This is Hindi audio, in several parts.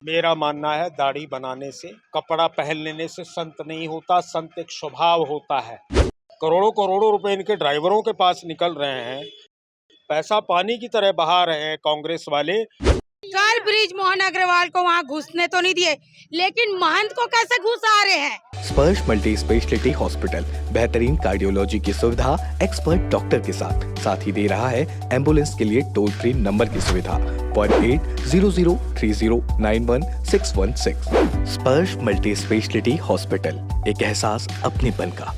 मेरा मानना है दाढ़ी बनाने से, कपड़ा पहन लेने से संत नहीं होता, संत एक स्वभाव होता है। करोड़ों करोड़ों रुपए इनके ड्राइवरों के पास निकल रहे हैं, पैसा पानी की तरह बहा रहे हैं कांग्रेस वाले। कल बृजमोहन अग्रवाल को वहाँ घुसने तो नहीं दिए, लेकिन महंत को कैसे घुसा रहे हैं। स्पर्श मल्टी स्पेशलिटी हॉस्पिटल बेहतरीन कार्डियोलॉजी की सुविधा एक्सपर्ट डॉक्टर के साथ ही दे रहा है एम्बुलेंस के लिए टोल फ्री नंबर की सुविधा 08003091616। स्पर्श मल्टी स्पेशलिटी हॉस्पिटल, एक एहसास अपनेपन का।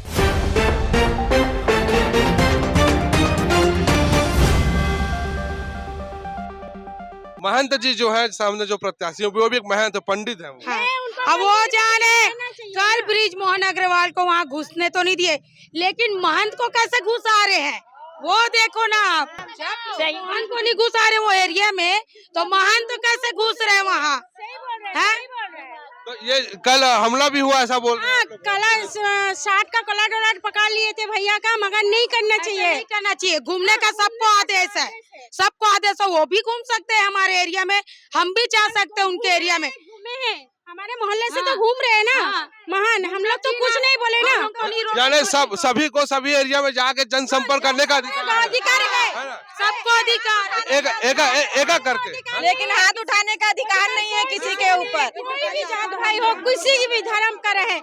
महंत जी जो है सामने जो प्रत्याशी है वो भी एक महंत पंडित है। हाँ। अब वो जाने कल बृजमोहन अग्रवाल को वहाँ घुसने तो नहीं दिए, लेकिन महंत को कैसे घुसा रहे हैं वो देखो ना आप। महंत को नहीं घुसा रहे वो एरिया में, तो महंत कैसे घुस रहे हैं वहाँ। तो ये कल हमला भी हुआ ऐसा बोल रहे हैं। कला 60 का कला डोलाट पकड़ लिए थे भैया का, मगर नहीं करना चाहिए, नहीं करना चाहिए। घूमने का सबको आदेश है, सबको आदेश है, वो भी घूम सकते हैं हमारे एरिया में, हम भी जा सकते हैं उनके एरिया में। हमारे मोहल्ले से तो घूम रहे हैं ना। महान हम लोग तो कुछ नहीं बोले ना, यानी सभी को सभी एरिया में जाके जनसंपर्क करने का अधिकार है, सबको अधिकार एक करके, लेकिन हाथ उठाने का अधिकार नहीं है किसी के ऊपर। कोई भी जात भाई हो, किसी भी धर्म का रहे,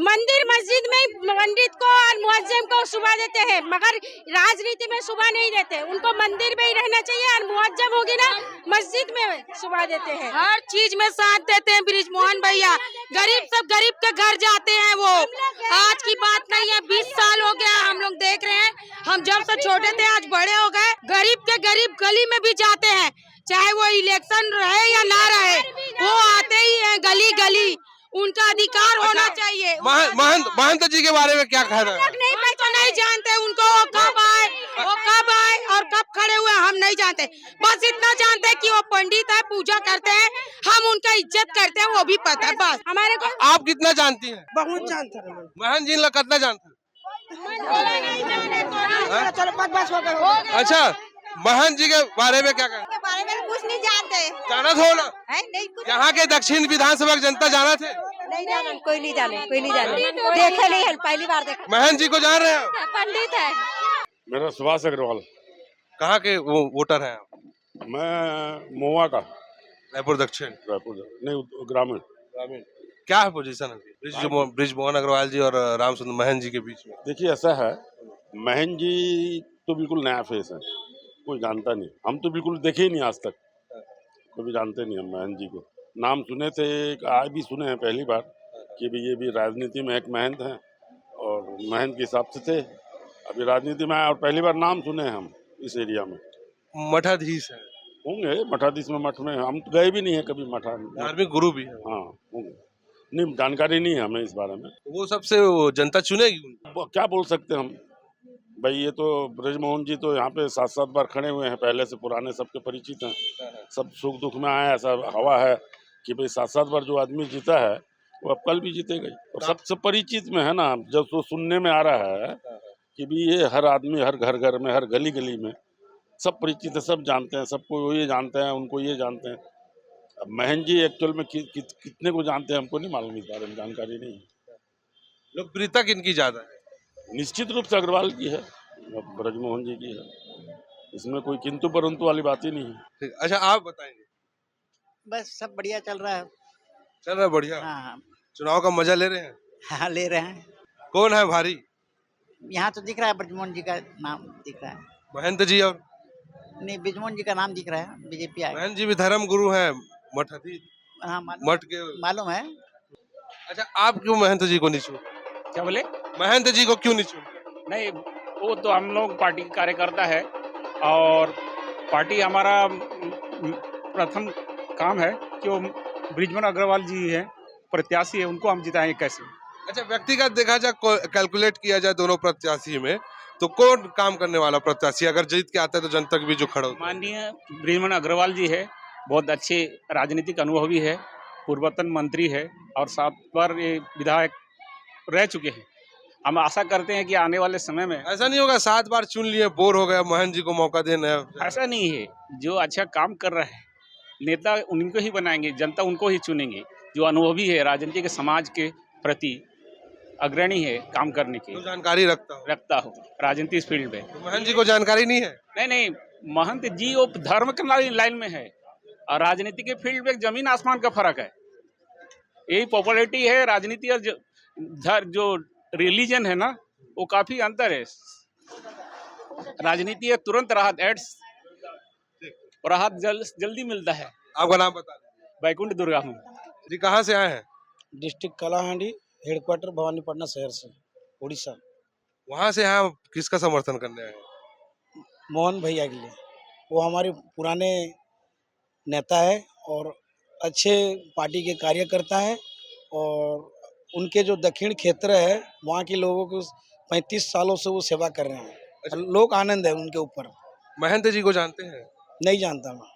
मंदिर मस्जिद में पंडित को और मुअज्जिम को सुबह देते हैं, मगर राजनीति में सुबह नहीं देते। उनको मंदिर में ही रहना चाहिए, और मुअज्जिम होगी ना मस्जिद में सुबह देते हैं। हर चीज में साथ देते हैं बृजमोहन भैया। गरीब सब गरीब के घर जाते हैं वो, आज की बात नहीं है, 20 साल हो गया हम लोग देख रहे हैं। हम जब से छोटे थे आज बड़े हो गए, गरीब के गरीब गली में भी जाते हैं, चाहे वो इलेक्शन रहे या ना रहे, वो आते ही हैं गली गली। उनका अधिकार होना चाहिए। महंत जी के बारे में क्या कह रहे हैं? नहीं जानते उनको, वो कब आए और कब खड़े हुए हम नहीं जानते। बस इतना जानते हैं कि वो पंडित है, पूजा करते हैं, हम उनका इज्जत करते हैं, वो भी पता है बस हमारे को। आप कितना जानती हैं? बहुत जानते हैं। महंत जी लोग कितना जानते हैं? अच्छा, महंत जी के बारे में क्या कहें? के बारे में कुछ नहीं जानते। जाना था ना? नहीं, यहाँ के दक्षिण विधानसभा की जनता जाना थे? नहीं जाना, कोई नहीं जाने, देखे नहीं है, पहली बार देखा। महंत जी को जान रहे हैं? पंडित है। मेरा सुभाष अग्रवाल। कहाँ के वो वोटर हैं? मैं मोवा का। रायपुर दक्षिण? रायपुर नहीं, ग्रामीण। क्या है पोजीशन बृजमोहन अग्रवाल जी और रामचंद्र महंत जी के बीच में? देखिए ऐसा है, महंत जी तो बिल्कुल नया फेस है, कोई जानता नहीं। हम तो बिल्कुल देखे ही नहीं आज तक, कभी जानते नहीं हम महंत जी को। नाम सुने थे, आज भी सुने हैं पहली बार कि भी ये भी राजनीति में एक महंत हैं, और महंत के हिसाब से थे, अभी राजनीति में आए और पहली बार नाम सुने हैं हम इस एरिया में। मठाधीश है? होंगे मठाधीश में, मठ में हम तो गए भी नहीं है कभी। मठा धार्मिक गुरु भी है? हाँ होंगे, नहीं जानकारी नहीं है हमें इस बारे में। वो सबसे जनता चुनेगी? क्या बोल सकते हैं हम भाई, ये तो बृजमोहन जी तो यहाँ पे 7-7 बार खड़े हुए हैं, पहले से पुराने सबके परिचित हैं, सब सुख दुख में आए। ऐसा हवा है कि भाई 7-7 बार जो आदमी जीता है वो अब कल भी जीतेगा ही, और सबसे परिचित में है ना। जब तो सुनने में आ रहा है कि भी ये हर आदमी, हर घर में, हर गली गली में सब परिचित है, सब जानते हैं, सबको ये जानते हैं, उनको ये जानते हैं। अब महंत जी एक्चुअल में कितने को जानते हैं हमको नहीं मालूम, इस बारे में जानकारी नहीं है। लोकप्रियता किनकी ज्यादा है? निश्चित रूप से अग्रवाल की है, बृजमोहन जी की है, इसमें कोई किंतु परंतु वाली बात ही नहीं है। अच्छा, आप बताएंगे? बस सब बढ़िया चल रहा है। चल रहा है बढ़िया? हाँ चुनाव का मजा ले रहे हैं? हाँ ले रहे हैं। कौन है भारी? यहाँ तो दिख रहा है बृजमोहन जी का नाम दिख रहा है। महंत जी और नहीं, बृजमोहन जी का नाम दिख रहा है, बीजेपी आए। महंत जी भी धर्म गुरु है, मठाधीश? हाँ मठ के मालूम है। अच्छा, आप क्यों महंत जी को नहीं चुन? क्या बोले? महंत जी को क्यों नहीं चुन? नहीं, वो तो हम लोग पार्टी के कार्यकर्ता है, और पार्टी हमारा प्रथम काम है कि वो बृजमोहन अग्रवाल जी है, प्रत्याशी है, उनको हम जिताएंगे कैसे। अच्छा, व्यक्तिगत देखा जाए, कैलकुलेट किया जाए दोनों प्रत्याशी में, तो कौन काम करने वाला प्रत्याशी अगर जीत के आता है तो जनता के बीच जो खड़ा होता है? माननीय बृजमोहन अग्रवाल जी है, बहुत अच्छे राजनीतिक अनुभवी है, पूर्वतन मंत्री है, और 7 बार ये विधायक रह चुके हैं। हम आशा करते हैं कि आने वाले समय में ऐसा नहीं होगा 7 बार चुन लिए, बोर हो गया, महंत जी को मौका देना है? ऐसा नहीं है, जो अच्छा काम कर रहे हैं नेता उनको ही बनाएंगे, जनता उनको ही चुनेंगे जो अनुभवी है, राजनीति के समाज के प्रति अग्रणी है, काम करने की तो जानकारी रखता हो राजनीतिक फील्ड में। तो महंत जी को जानकारी नहीं है? नहीं, महंत जी वो धर्म के लाइन में है और राजनीति के फील्ड में जमीन आसमान का फर्क है। यही पॉपुलैरिटी है, राजनीति और जो रिलीजन है ना, वो काफी अंतर है। राजनीति है तुरंत राहत जल्दी मिलता है। आपका नाम बता दें। बैकुंठ दुर्गा हूँ। जी कहाँ से आए हैं? डिस्ट्रिक्ट कलाहांडी, हेडक्वार्टर भवानीपटना शहर से, उड़ीसा। वहाँ से यहाँ किसका समर्थन करने आए हैं? मोहन भैया के लिए। वो हमारे पुराने नेता है और अच्छे पार्टी के कार्यकर्ता है और उनके जो दक्षिण क्षेत्र है वहाँ के लोगों को 35 सालों से वो सेवा कर रहे हैं। अच्छा। लोग आनंद है उनके ऊपर। महंत जी को जानते हैं? नहीं जानता मैं।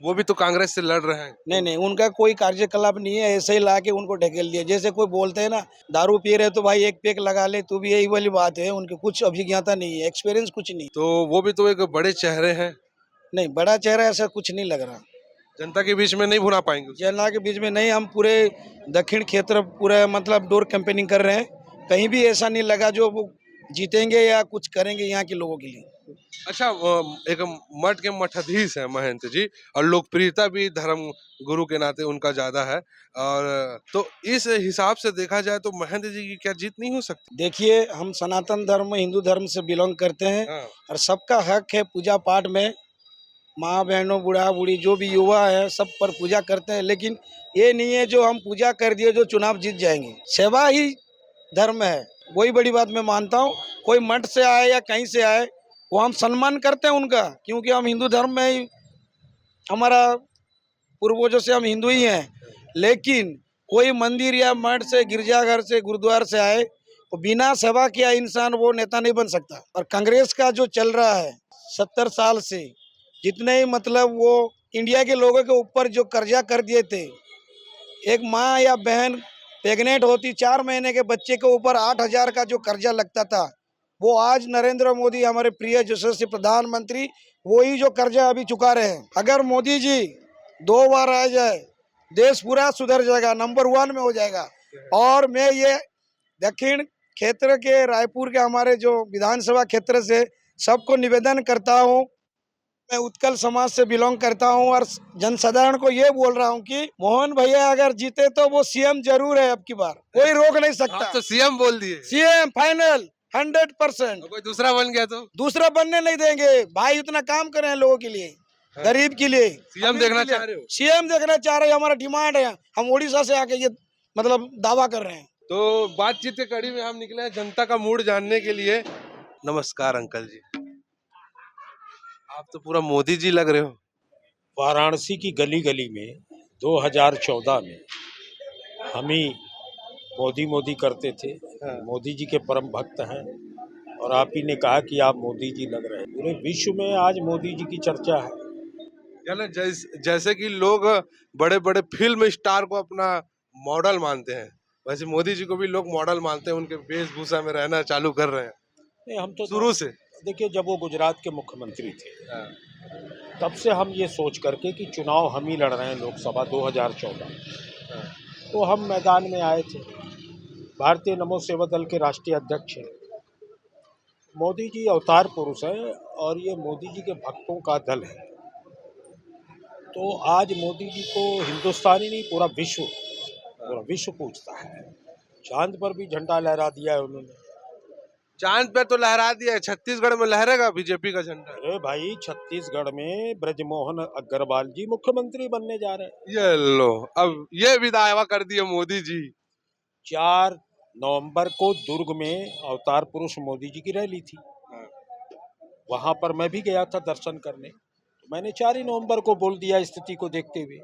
वो भी तो कांग्रेस से लड़ रहे हैं। नहीं, उनका कोई कार्यकलाप नहीं है, ऐसे ही ला के उनको ढकेल दिया। जैसे कोई बोलते हैं ना, दारू पी रहे तो भाई एक पेक लगा ले, तो भी यही वाली बात है। उनके कुछ अभिज्ञता नहीं है, एक्सपीरियंस कुछ नहीं। तो वो भी तो एक बड़े चेहरे हैं। नहीं, बड़ा चेहरा ऐसा कुछ नहीं लग रहा। जनता के बीच में नहीं भुना पाएंगे? जनता के बीच में नहीं, हम पूरे दक्षिण क्षेत्र पूरा मतलब डोर कैंपेनिंग कर रहे हैं। कहीं भी ऐसा नहीं लगा जो वो जीतेंगे या कुछ करेंगे यहाँ के लोगों के लिए। अच्छा, एक मठ के मठाधीश है महंत जी और लोकप्रियता भी धर्म गुरु के नाते उनका ज्यादा है, और तो इस हिसाब से देखा जाए तो महंत जी की क्या जीत नहीं हो सकती? देखिए, हम सनातन धर्म हिंदू धर्म से बिलोंग करते हैं। हाँ। और सबका हक है पूजा पाठ में। माँ बहनों, बूढ़ा बूढ़ी जो भी युवा है सब पर पूजा करते हैं, लेकिन ये नहीं है जो हम पूजा कर दिए जो चुनाव जीत जाएंगे। सेवा ही धर्म है, वही बड़ी बात मैं मानता हूँ। कोई मठ से आए या कहीं से आए, वो हम सम्मान करते हैं उनका, क्योंकि हम हिंदू धर्म में ही, हमारा पूर्वजों से हम हिंदू ही हैं। लेकिन कोई मंदिर या मठ से, गिरजाघर से, गुरुद्वार से आए, तो बिना सेवा किया इंसान वो नेता नहीं बन सकता। और कांग्रेस का जो चल रहा है 70 साल से, जितने ही मतलब वो इंडिया के लोगों के ऊपर जो कर्जा कर दिए थे, एक माँ या बहन प्रेग्नेंट होती 4 महीने के बच्चे के ऊपर 8,000 का जो कर्जा लगता था, वो आज नरेंद्र मोदी हमारे प्रिय यशस्वी प्रधानमंत्री वही जो कर्जा अभी चुका रहे हैं। अगर मोदी जी 2 बार आ जाए, देश पूरा सुधर जाएगा, नंबर 1 में हो जाएगा। और मैं ये दक्षिण क्षेत्र के रायपुर के हमारे जो विधानसभा क्षेत्र से सबको निवेदन करता हूँ, मैं उत्कल समाज से बिलोंग करता हूं और जनसाधारण को ये बोल रहा हूं कि मोहन भैया अगर जीते तो वो सीएम जरूर है अब की बार, कोई रोक नहीं सकता। आप तो सीएम बोल दिए। CM final 100%। कोई दूसरा बन गया तो? दूसरा बनने नहीं देंगे भाई, उतना काम कर रहे हैं लोगों के लिए, गरीब के लिए। सीएम देखना चाह रहे हो? सीएम देखना चाह रहे हैं, हमारा डिमांड है। हम उड़ीसा से आके ये मतलब दावा कर रहे हैं। तो बातचीत के कड़ी में हम निकले हैं जनता का मूड जानने के लिए। नमस्कार अंकल जी, आप तो पूरा मोदी जी लग रहे हो। वाराणसी की गली गली में 2014 में हम ही मोदी करते थे। मोदी जी के परम भक्त हैं और आप ही ने कहा कि आप मोदी जी लग रहे हैं। पूरे विश्व में आज मोदी जी की चर्चा है। यानी जैसे कि लोग बड़े बड़े फिल्म स्टार को अपना मॉडल मानते हैं, वैसे मोदी जी को भी लोग मॉडल मानते हैं। उनके वेशभूषा में रहना चालू कर रहे हैं। नहीं, हम तो शुरू से देखिए, जब वो गुजरात के मुख्यमंत्री थे तब से हम ये सोच करके कि चुनाव हम ही लड़ रहे हैं लोकसभा 2014, तो हम मैदान में आए थे। भारतीय नमो सेवा दल के राष्ट्रीय अध्यक्ष हैं। मोदी जी अवतार पुरुष हैं और ये मोदी जी के भक्तों का दल है। तो आज मोदी जी को हिंदुस्तान ही नहीं, पूरा विश्व पूछता है। चांद पर भी झंडा लहरा दिया है उन्होंने। चांद पे तो लहरा दिया है, छत्तीसगढ़ में लहरेगा बीजेपी का झंडा। अरे भाई, छत्तीसगढ़ में ब्रजमोहन अग्रवाल जी मुख्यमंत्री बनने जा रहे हैं। ये लो, अब ये भी दावा कर दिया मोदी जी। 4 नवंबर को दुर्ग में अवतार पुरुष मोदी जी की रैली थी। वहां पर मैं भी गया था दर्शन करने। तो मैंने 4 ही नवंबर को बोल दिया, स्थिति को देखते हुए,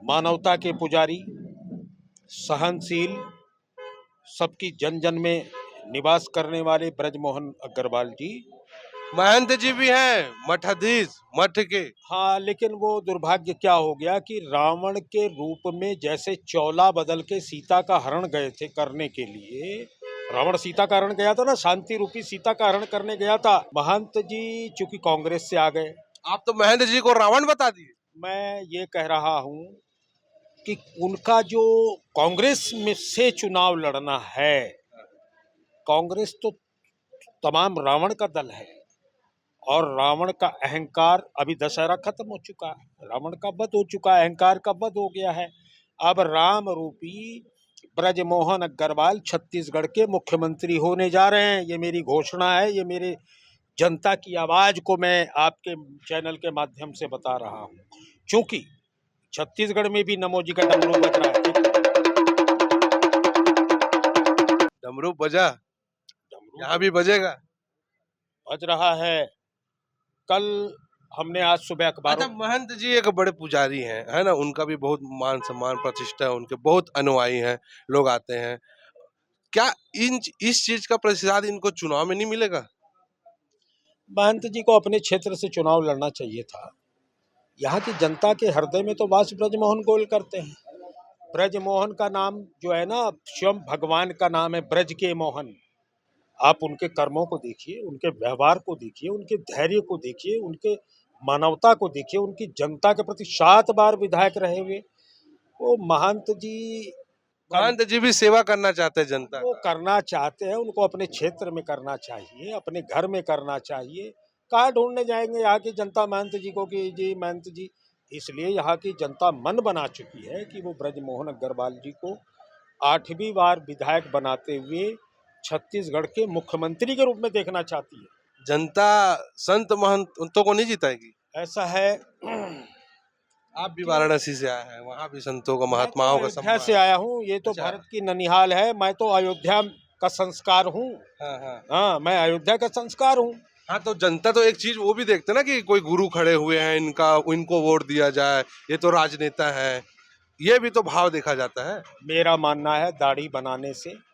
मानवता के पुजारी, सहनशील, सबकी जन जन में निवास करने वाले ब्रजमोहन अग्रवाल जी। महंत जी भी हैं, मठाधीश मठ के। हाँ, लेकिन वो दुर्भाग्य क्या हो गया कि रावण के रूप में जैसे चौला बदल के सीता का हरण गए थे करने के लिए। रावण सीता का हरण गया था ना, शांति रूपी सीता का हरण करने गया था। महंत जी चूंकि कांग्रेस से आ गए। आप तो महेंद्र जी को रावण बता दिए। मैं ये कह रहा हूँ कि उनका जो कांग्रेस में से चुनाव लड़ना है, कांग्रेस तो तमाम रावण का दल है और रावण का अहंकार, अभी दशहरा खत्म हो चुका है, रावण का वध हो चुका है, अहंकार का वध हो गया है। अब राम रूपी ब्रजमोहन अग्रवाल छत्तीसगढ़ के मुख्यमंत्री होने जा रहे हैं। ये मेरी घोषणा है, ये मेरे जनता की आवाज को मैं आपके चैनल के माध्यम से बता रहा हूँ, क्योंकि छत्तीसगढ़ में भी नमो जी का डमरू बज रहा है। डमरू बजा, डमरू यहाँ भी बजेगा। बज रहा है। कल हमने आज सुबह अखबारों अच्छा, महंत जी एक बड़े पुजारी हैं, है ना, उनका भी बहुत मान सम्मान प्रतिष्ठा है, उनके बहुत अनुयायी हैं, लोग आते हैं। क्या इस चीज का प्रतिसाद इनको चुनाव में नहीं मिलेगा? महंत जी को अपने क्षेत्र से चुनाव लड़ना चाहिए था। यहाँ की जनता के हृदय में तो वास ब्रजमोहन गोयल करते हैं। ब्रजमोहन का नाम जो है ना, स्वयं भगवान का नाम है ब्रज के मोहन। आप उनके कर्मों को देखिए, उनके व्यवहार को देखिए, उनके धैर्य को देखिए, उनके मानवता को देखिए, उनकी जनता के प्रति 7 बार विधायक रहे हुए वो महंत जी भी सेवा करना चाहते हैं जनता वो का। करना चाहते हैं। उनको अपने क्षेत्र में करना चाहिए, अपने घर में करना चाहिए। कहाँ ढूंढने जाएंगे यहाँ की जनता महंत जी को कि जी महंत जी? इसलिए यहाँ की जनता मन बना चुकी है कि वो ब्रजमोहन अग्रवाल जी को 8वीं बार विधायक बनाते हुए छत्तीसगढ़ के मुख्यमंत्री के रूप में देखना चाहती है। जनता संत महंतों को नहीं जिताएगी। ऐसा है। आप भी वाराणसी से आए हैं, वहाँ भी संतों का, मैं तो महात्माओं का अयोध्या सम्मान। से आया हूँ। ये तो अच्छा। भारत की ननिहाल है। मैं तो अयोध्या का संस्कार हूँ। हाँ हाँ हाँ, मैं अयोध्या का संस्कार हूँ। हाँ। तो जनता तो एक चीज वो भी देखते ना कि कोई गुरु खड़े हुए हैं, इनको वोट दिया जाए, ये तो राजनेता है, ये भी तो भाव देखा जाता है। मेरा मानना है दाढ़ी बनाने से,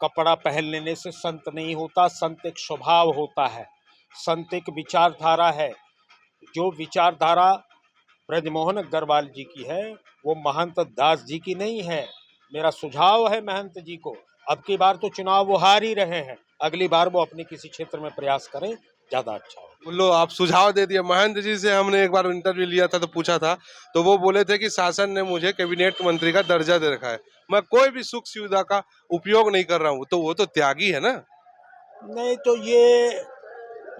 कपड़ा पहन लेने से संत नहीं होता। संत एक स्वभाव होता है, संत एक विचारधारा है। जो विचारधारा ब्रजमोहन अग्रवाल जी की है वो महंत दास जी की नहीं है। मेरा सुझाव है महंत जी को, अब की बार तो चुनाव वो हार ही रहे हैं, अगली बार वो अपने किसी क्षेत्र में प्रयास करें, ज्यादा अच्छा हो। बोलो, आप सुझाव दे दिए। महंत जी से हमने एक बार इंटरव्यू लिया था तो पूछा था, तो वो बोले थे कि शासन ने मुझे कैबिनेट मंत्री का दर्जा दे रखा है, मैं कोई भी सुख सुविधा का उपयोग नहीं कर रहा हूँ। तो वो तो त्यागी है ना। नहीं तो ये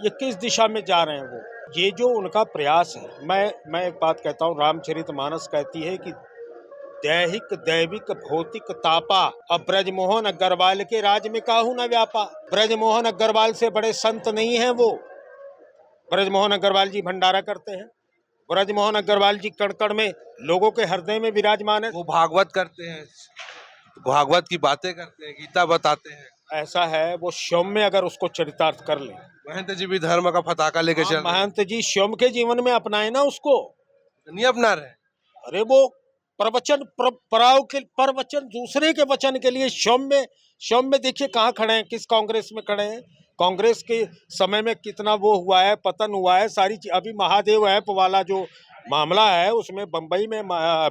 किस दिशा में जा रहे हैं वो? ये जो उनका प्रयास है, मैं एक बात कहता हूँ, रामचरितमानस कहती है कि दैहिक दैविक भौतिक तापा, अब ब्रजमोहन अग्रवाल के राज में काहू न व्यापा। ब्रजमोहन अग्रवाल से बड़े संत नहीं हैं वो। ब्रजमोहन अग्रवाल जी भंडारा करते हैं, ब्रजमोहन अग्रवाल जी कण कण में लोगों के हृदय में विराजमान है। वो भागवत करते हैं, भागवत की बातें करते हैं, गीता बताते हैं। ऐसा है, वो सौम्य अगर उसको चरितार्थ कर ले। महंत जी भी धर्म का पताका लेके चल रहे हैं। महंत जी स्वयं के जीवन में अपनाए ना उसको। नहीं अपना रहे। अरे वो प्रवचन दूसरे के वचन के लिए सौम्य देखिए कहाँ खड़े हैं, किस कांग्रेस में खड़े हैं। कांग्रेस के समय में कितना वो हुआ है, पतन हुआ है, सारी अभी महादेव ऐप वाला जो मामला है उसमें बंबई में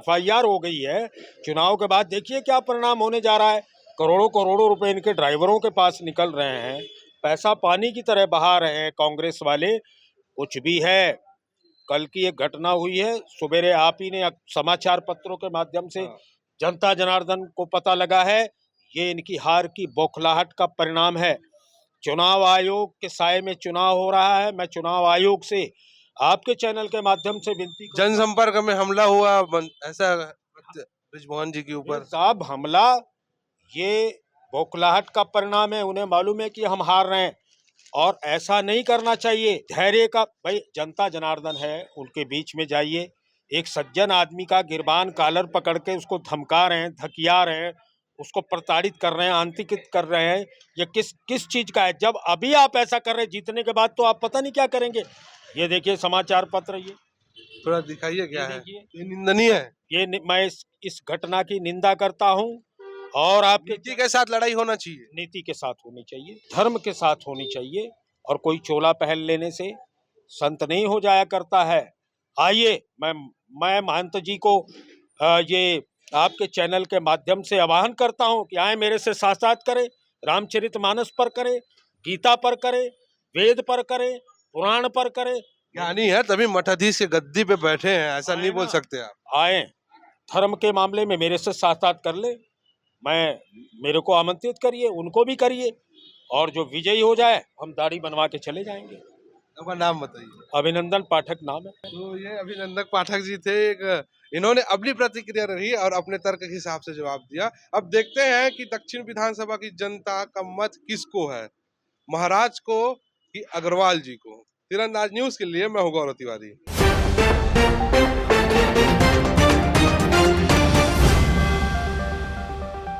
FIR हो गई है। चुनाव के बाद देखिए क्या परिणाम होने जा रहा है। करोड़ों करोड़ों रुपए इनके ड्राइवरों के पास निकल रहे हैं, पैसा पानी की तरह बहा रहे हैं कांग्रेस वाले। कुछ भी है, कल की एक घटना हुई है, सवेरे आप ही ने समाचार पत्रों के माध्यम से जनता जनार्दन को पता लगा है, ये इनकी हार की बौखलाहट का परिणाम है। चुनाव आयोग के साए में चुनाव हो रहा है। मैं चुनाव आयोग से आपके चैनल के माध्यम से विनती जनसंपर्क में हमला हुआ ऐसा ब्रजमोहन जी के ऊपर। साहब, हमला ये बौखलाहट का परिणाम है। उन्हें मालूम है कि हम हार रहे हैं और ऐसा नहीं करना चाहिए। धैर्य का, भाई जनता जनार्दन है, उनके बीच में जाइए। एक सज्जन आदमी का गिरबान कॉलर पकड़ के उसको धमका रहे हैं, धकिया रहे हैं, उसको प्रताड़ित कर रहे हैं, आंतकित कर रहे हैं। ये किस चीज का है? जब अभी आप ऐसा कर रहे हैं, जीतने के बाद तो आप पता नहीं क्या करेंगे। ये देखिए समाचार पत्र, ये थोड़ा दिखाइए क्या है। देखिए, ये निंदनीय है। मैं इस घटना की निंदा करता हूँ। और आपके नीति के साथ लड़ाई होना चाहिए, नीति के साथ होनी चाहिए, धर्म के साथ होनी चाहिए। और कोई चोला पहन लेने से संत नहीं हो जाया करता है। आइए, मैं महंत जी को ये आपके चैनल के माध्यम से आह्वान करता हूं कि आए मेरे से साक्षात करें, रामचरितमानस पर करें, गीता पर करें, वेद पर करें, पुराण पर करें, ज्ञानी है तभी मठाधीश के गद्दी पे बैठे हैं, ऐसा नहीं बोल सकते आप। आए धर्म के मामले में मेरे से साथ कर ले, मेरे को आमंत्रित करिए, उनको भी करिए, और जो विजयी हो जाए हम दाढ़ी बनवा के चले जाएंगे। आपका नाम बताइए। अभिनंदन पाठक नाम है। तो ये अभिनंदन पाठक जी थे, इन्होंने अपनी प्रतिक्रिया रही और अपने तर्क के हिसाब से जवाब दिया। अब देखते हैं कि दक्षिण विधानसभा की जनता का मत किसको है, महाराज को कि अग्रवाल जी को। तीरंदाज न्यूज के लिए मैं हूं गौरव तिवारी।